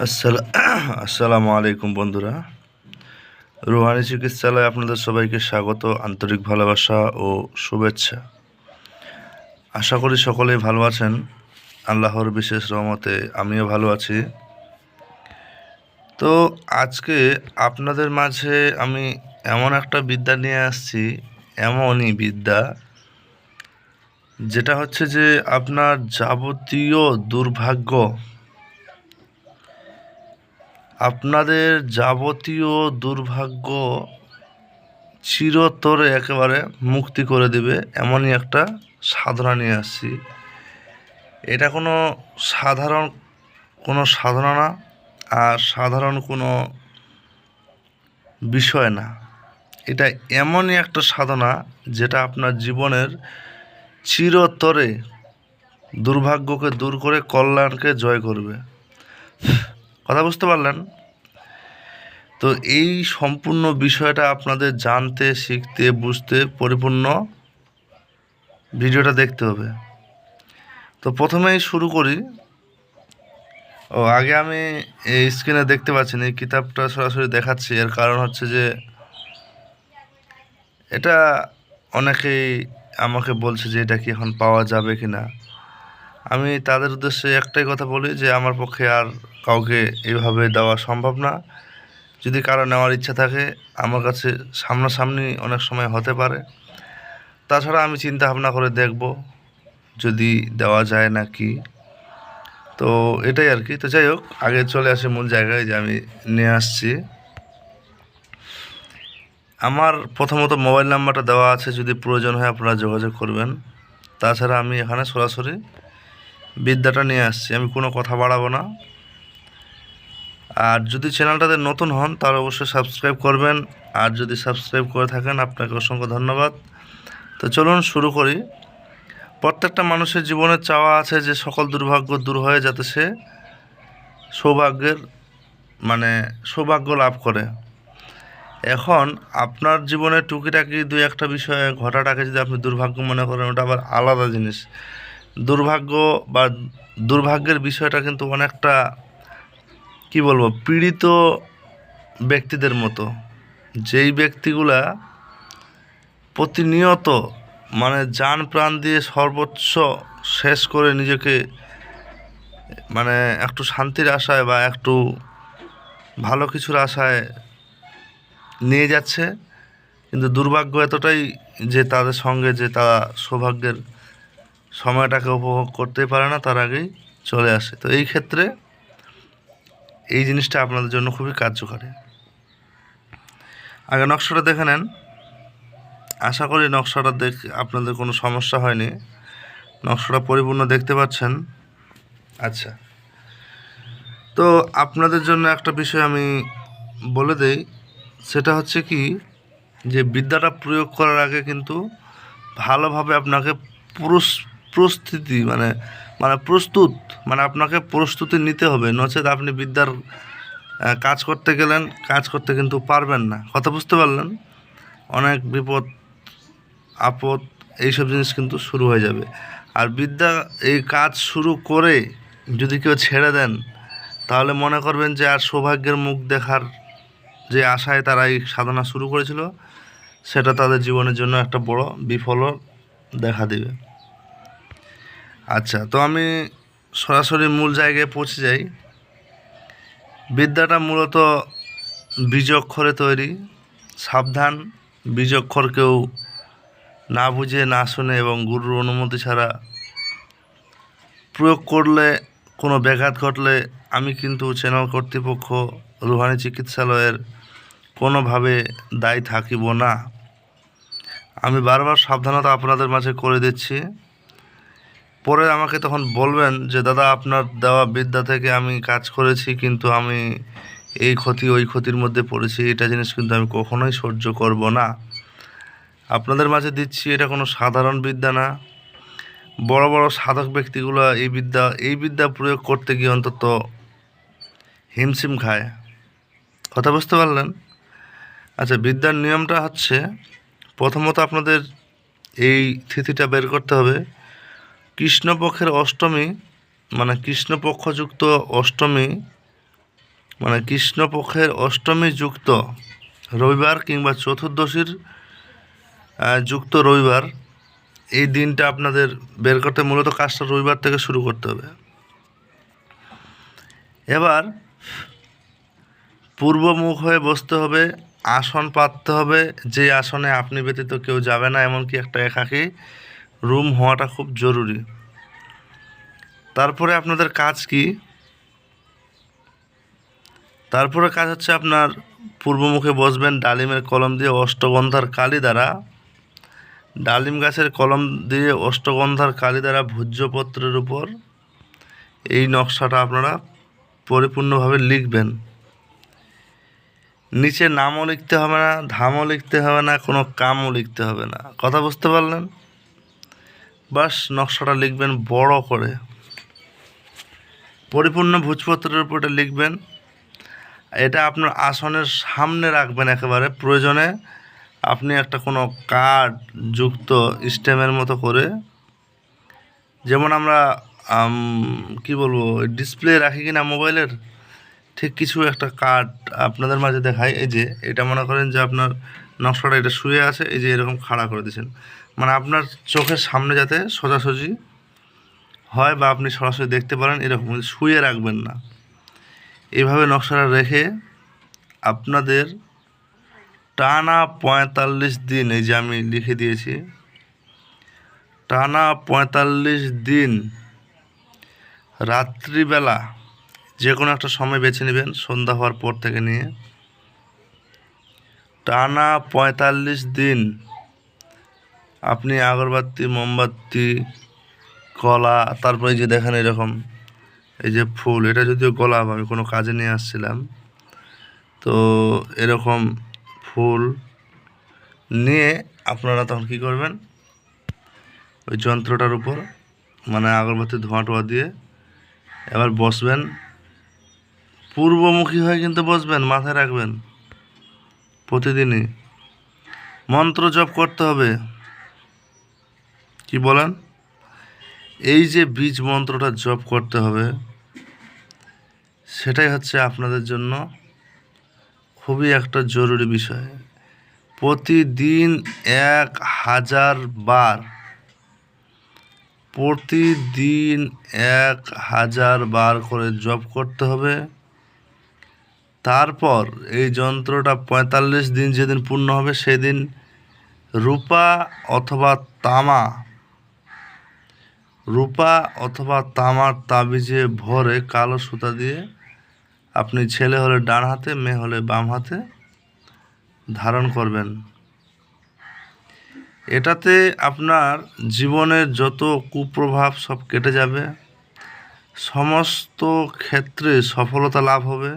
আসসালামু আলাইকুম বন্ধুরা। রুহানি চিকিৎসালয়ে আপনাদের সবাইকে স্বাগত, আন্তরিক ভালোবাসা ও শুভেচ্ছা। আশা করি সকলেই ভালো আছেন। আল্লাহর বিশেষ রহমতে আমিও ভালো আছি। তো আজকে আপনাদের মাঝে আমি এমন একটা বিদ্যা নিয়ে আসছি, এমনই বিদ্যা যেটা হচ্ছে যে আপনার যাবতীয় দুর্ভাগ্য, আপনাদের যাবতীয় দুর্ভাগ্য চিরতরে একেবারে মুক্তি করে দেবে, এমনই একটা সাধনা নিয়ে আসছি। এটা কোনো সাধনা না, আর সাধারণ কোনো বিষয় না। এটা এমনই একটা সাধনা যেটা আপনার জীবনের চিরতরে দুর্ভাগ্যকে দূর করে কল্যাণকে জয় করবে। কথা বুঝতে পারলেন? তো এই সম্পূর্ণ বিষয়টা আপনাদের জানতে, শিখতে, বুঝতে পরিপূর্ণ ভিডিওটা দেখতে হবে। তো প্রথমেই শুরু করি। আগে আমি এই স্ক্রিনে দেখতে পাচ্ছেন এই কিতাবটা সরাসরি দেখাচ্ছি, এর কারণ হচ্ছে যে এটা অনেকেই আমাকে বলছে যে এটা কি এখন পাওয়া যাবে কি না। আমি তাদের উদ্দেশ্যে একটাই কথা বলি যে আমার পক্ষে আর কাউকে এইভাবে দেওয়া সম্ভব না। যদি কারো নেওয়ার ইচ্ছা থাকে আমার কাছে সামনাসামনি অনেক সময় হতে পারে। তাছাড়া আমি চিন্তা ভাবনা করে দেখব যদি দেওয়া যায় না কি। তো এটাই আর কি। তো যাই হোক, আগে চলে আসি মূল জায়গায় যে আমি নিয়ে আসছি। আমার প্রথমত মোবাইল নাম্বারটা দেওয়া আছে, যদি প্রয়োজন হয় আপনারা যোগাযোগ করবেন। তাছাড়া আমি এখানে সরাসরি বিদ্যাটা নিয়ে আসছি, আমি কোনো কথা বাড়াবো না। আর যদি চ্যানেলটাতে নতুন হন তাহলে অবশ্যই সাবস্ক্রাইব করবেন, আর যদি সাবস্ক্রাইব করে থাকেন আপনাকে অসংখ্য ধন্যবাদ। তো চলুন শুরু করি। প্রত্যেকটা মানুষের জীবনে চাওয়া আছে যে সকল দুর্ভাগ্য দূর হয়ে যাতে সে সৌভাগ্য লাভ করে। এখন আপনার জীবনে টুকিটাকি দুই একটা বিষয়ে ঘটাটাকে যদি আপনি দুর্ভাগ্য মনে করেন, ওটা আবার আলাদা জিনিস। দুর্ভাগ্য বা দুর্ভাগ্যের বিষয়টা কিন্তু অনেকটা কি বলবো, পীড়িত ব্যক্তিদের মতো, যেই ব্যক্তিগুলা প্রতিনিয়ত জান প্রাণ দিয়ে সর্বোচ্চ শেষ করে নিজেকে একটু শান্তির আশায় বা একটু ভালো কিছুর আশায় নিয়ে যাচ্ছে, কিন্তু দুর্ভাগ্য এতটাই যে তাদের সঙ্গে যে তারা সৌভাগ্যের সময়টাকে উপভোগ করতে পারে না, তার আগেই চলে আসে। তো এই ক্ষেত্রে এই জিনিসটা আপনাদের জন্য খুবই কার্যকারী। আগে নকশাটা দেখে নেন। আশা করি নকশাটা দেখে আপনাদের কোনো সমস্যা হয়নি। নকশাটা পরিপূর্ণ দেখতে পাচ্ছেন। আচ্ছা, তো আপনাদের জন্য একটা বিষয় আমি বলে দেই, সেটা হচ্ছে কি যে বিদ্যাটা প্রয়োগ করার আগে কিন্তু ভালোভাবে আপনাকে প্রস্তুতি প্রস্তুত আপনাকে প্রস্তুতি নিতে হবে, নচেত আপনি বিদ্যার কাজ করতে গেলেন, কাজ করতে কিন্তু পারবেন না। কথা বুঝতে পারলেন? অনেক বিপদ আপদ এইসব জিনিস কিন্তু শুরু হয়ে যাবে। আর বিদ্যা এই কাজ শুরু করে যদি কেউ ছেড়ে দেন, তাহলে মনে করবেন যে আর সৌভাগ্যের মুখ দেখার যে আশায় তারা এই সাধনা শুরু করেছিল, সেটা তাদের জীবনের জন্য একটা বড় বিফল দেখা দেবে। আচ্ছা, তো আমি সরাসরি মূল জায়গায় পৌঁছে যাই। বিদ্যাটা মূলত বীজক্ষরে তৈরি। সাবধান, বীজক্ষর কেউ না বুঝে না শুনে এবং গুরুর অনুমতি ছাড়া প্রয়োগ করলে কোনো ব্যাঘাত ঘটলে আমি কিন্তু চ্যানেল কর্তৃপক্ষ রুহানি চিকিৎসালয়ের কোনোভাবে দায়ী থাকিব না। আমি বারবার সাবধানতা আপনাদের মাঝে করে দিচ্ছি। পরে আমাকে তখন বলবেন যে দাদা আপনার দেওয়া বিদ্যা থেকে আমি কাজ করেছি, কিন্তু আমি এই ক্ষতি ওই ক্ষতির মধ্যে পড়েছি, এটা জিনিস কিন্তু আমি কখনোই সহ্য করব না। আপনাদের মাঝে দিচ্ছি, এটা কোনো সাধারণ বিদ্যা না। বড় বড় সাধক ব্যক্তিগুলো এই বিদ্যা প্রয়োগ করতে গিয়ে অন্তত হিমশিম খায়। কথা বুঝতে পারলেন? আচ্ছা, বিদ্যার নিয়মটা হচ্ছে, প্রথমত আপনাদের এই তিথিটা বের করতে হবে। কৃষ্ণপক্ষের অষ্টমী, কৃষ্ণপক্ষযুক্ত অষ্টমী মানে কৃষ্ণপক্ষের অষ্টমী যুক্ত রবিবার কিংবা চতুর্দশীর যুক্ত রবিবার, এই দিনটা আপনাদের বের করতে মূলত কাজটা রবিবার থেকে শুরু করতে হবে। এবার পূর্বমুখ হয়ে বসতে হবে, আসন পাততে হবে, যে আসনে আপনি ব্যতীত কেউ যাবে না, এমনকি একটা একাকী রুম হওয়াটা খুব জরুরি। তারপরে আপনাদের কাজ কি? তারপরে কাজ হচ্ছে আপনার পূর্বমুখে বসবেন, ডালিমের কলম দিয়ে অষ্টগন্ধার কালি দ্বারা, ডালিম গাছের কলম দিয়ে অষ্টগন্ধার কালি দ্বারা ভূজ্যপত্রের উপর এই নকশাটা আপনারা পরিপূর্ণভাবে লিখবেন। নিচে নামও লিখতে হবে না, ধামও লিখতে হবে না, কোনো কামও লিখতে হবে না। কথা বুঝতে পারলেন? বাস নকশাটা লিখবেন বড় করে, পরিপূর্ণ ভূজপত্রের উপর এটা লিখবেন। এটা আপনার আসনের সামনে রাখবেন একেবারে। প্রয়োজনে আপনি একটা কোনো কার্ড যুক্ত স্টেমের মতো করে, যেমন আমরা কি বলবো, ডিসপ্লে রাখি কিনা মোবাইলের, ঠিক কিছু একটা কার্ড আপনাদের মাঝে দেখায়। এই যে এটা মনে করেন যে আপনার নকশাটা এটা শুয়ে আছে, এই যে এরকম খাড়া করে দিয়েছেন, মানে আপনার চোখের সামনে যাতে সোজাসুজি হয় বা আপনি সরাসরি দেখতে পারেন, এরকম শুয়ে রাখবেন না। এইভাবে নকশাটা রেখে আপনাদের টানা ৪৫ দিন, এই যে আমি লিখে দিয়েছি, টানা ৪৫ দিন রাত্রিবেলা যে কোনো একটা সময় বেছে নেবেন, সন্ধ্যা হওয়ার পর থেকে নিয়ে টানা ৪৫ দিন আপনি আগরবাতি, মোমবাতি, কলা, তারপরে যে দেখেন এরকম এই যে ফুল, এটা যদিও গোলাপ, আমি কোনো কাজে নিয়ে আসছিলাম, তো এরকম ফুল নিয়ে আপনারা তখন কী করবেন, ওই যন্ত্রটার উপর মানে আগরবাতির ধোঁয়া টোয়া দিয়ে এবার বসবেন। পূর্বমুখী হয়ে কিন্তু বসবেন, মাথায় রাখবেন। প্রতিদিনই মন্ত্র জপ করতে হবে। কি বলেন? এই যে বীজ মন্ত্রটা জপ করতে হবে, সেটাই হচ্ছে আপনাদের জন্য খুবই একটা জরুরি বিষয়। প্রতিদিন ১০০০ বার, প্রতিদিন ১০০০ বার করে জপ করতে হবে। তারপর এই যন্ত্রটা ৪৫ দিন যেদিন পূর্ণ হবে, সেদিন রূপা অথবা তামার তাবিজে ভরে কালো সুতা দিয়ে আপনি ছেলে হলে ডান হাতে, মেয়ে হলে বাম হাতে ধারণ করবেন। এটাতে আপনার জীবনের যত কুপ্রভাব সব কেটে যাবে, সমস্ত ক্ষেত্রে সফলতা লাভ হবে,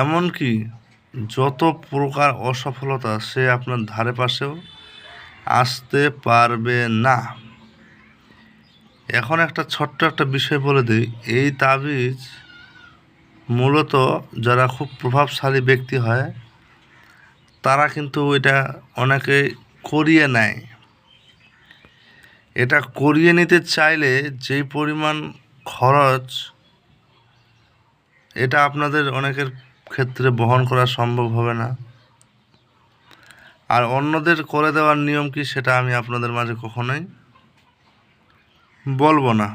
এমনকি যত প্রকার অসফলতা সে আপনার ধারে পাশেও আসতে পারবে না। এখন একটা ছোট্ট একটা বিষয় বলে দিই, এই তাবিজ মূলত যারা খুব প্রভাবশালী ব্যক্তি হয় তারা কিন্তু এটা অনেকে করিয়ে নেয়। এটা করিয়ে নিতে চাইলে যেই পরিমাণ খরচ, এটা আপনাদের অনেকের ক্ষেত্রে বহন করা সম্ভব হবে না। আর অন্যদের করে দেওয়ার নিয়ম কি, সেটা আমি আপনাদের মাঝে কখনোই বলবো না।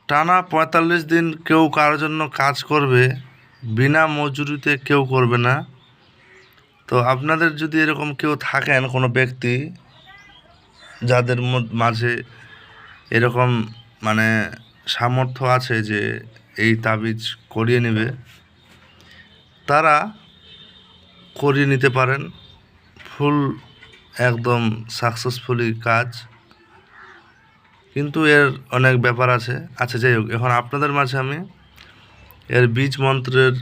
টানা ৪৫ দিন কেউ কারোর জন্য কাজ করবে, বিনা মজুরিতে কেউ করবে না। তো আপনাদের যদি এরকম কেউ থাকেন, কোনো ব্যক্তি যাদের মাঝে এরকম মানে সামর্থ্য আছে যে এই তাবিজ করিয়ে নেবে, তারা করিয়ে নিতে পারেন। ফুল একদম সাকসেসফুলি কাজ, কিন্তু এর অনেক ব্যাপার আছে। আচ্ছা, যাই হোক, এখন আপনাদের মাঝে আমি এর বীজ মন্ত্রের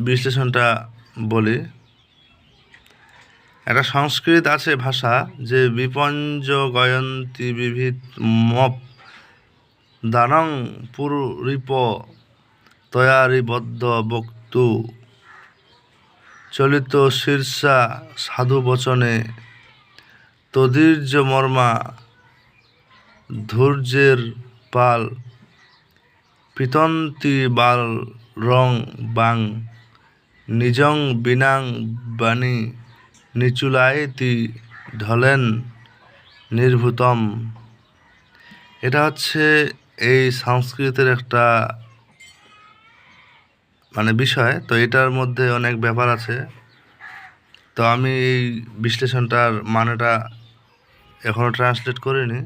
বিশ্লেষণটা বলি। একটা সংস্কৃত আছে ভাষা, যে বিপঞ্জ গয়ন্তী বিবিধ মপ দানং পুরীপ তয়ারিবদ্ধ বক্তু চলিত শীর্ষা সাধু বচনে তদীর্য মর্মা ধৈর্যের পাল পিতন্তি বাল রং বাং নিজং বিনাং বাণী নিচুলায়তি ঢলেন নির্ভূতম। এটা হচ্ছে এই সংস্কৃতের একটা বিষয়। তো এটার মধ্যে অনেক ব্যাপার আছে। তো আমি এই বিশ্লেষণটার মানেটা এখনও ট্রান্সলেট করিনি।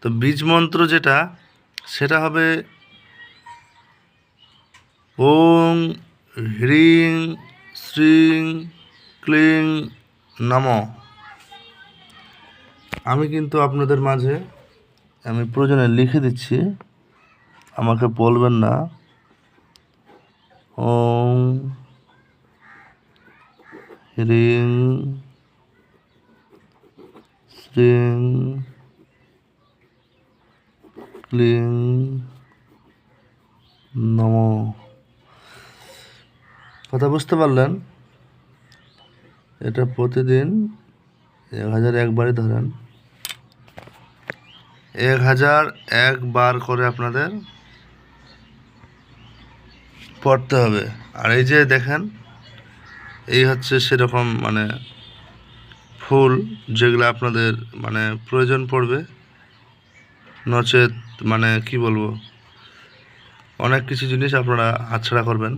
তো বীজ মন্ত্র যেটা, সেটা হবে ওং হ্রিং শ্রীং ক্লিং নম। আমি কিন্তু আপনাদের মাঝে আমি প্রয়োজনে লিখে দিচ্ছি, আমাকে বলবেন না। ওং হ্রিং শ্রীং ক্লিং নম। কথা বুঝতে পারলেন? এটা প্রতিদিন 1001 বারই ধরেন, 1001 বার করে আপনাদের পড়তে হবে। আর এই যে দেখেন, এই হচ্ছে সেরকম ফুল যেগুলো আপনাদের প্রয়োজন পড়বে, নচেত কি বলবো, অনেক কিছু জিনিস আপনারা হাতছাড়া করবেন।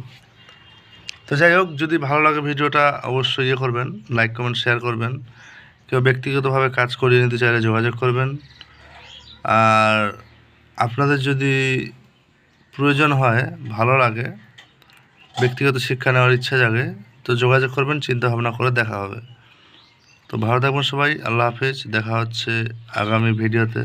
তো যাই হোক, যদি ভালো লাগে ভিডিওটা অবশ্যই করবেন, লাইক কমেন্ট শেয়ার করবেন। কেউ ব্যক্তিগতভাবে কাজ করিয়ে নিতে চাইলে যোগাযোগ করবেন। আর আপনাদের যদি প্রয়োজন হয়, ভালো লাগে, ব্যক্তিগত শিক্ষা নেওয়ার ইচ্ছা জাগে, তো যোগাযোগ করবেন, চিন্তা ভাবনা করে দেখা হবে। তো ভালো থাকবেন সবাই, আল্লাহ হাফেজ। দেখা হচ্ছে আগামী ভিডিওতে।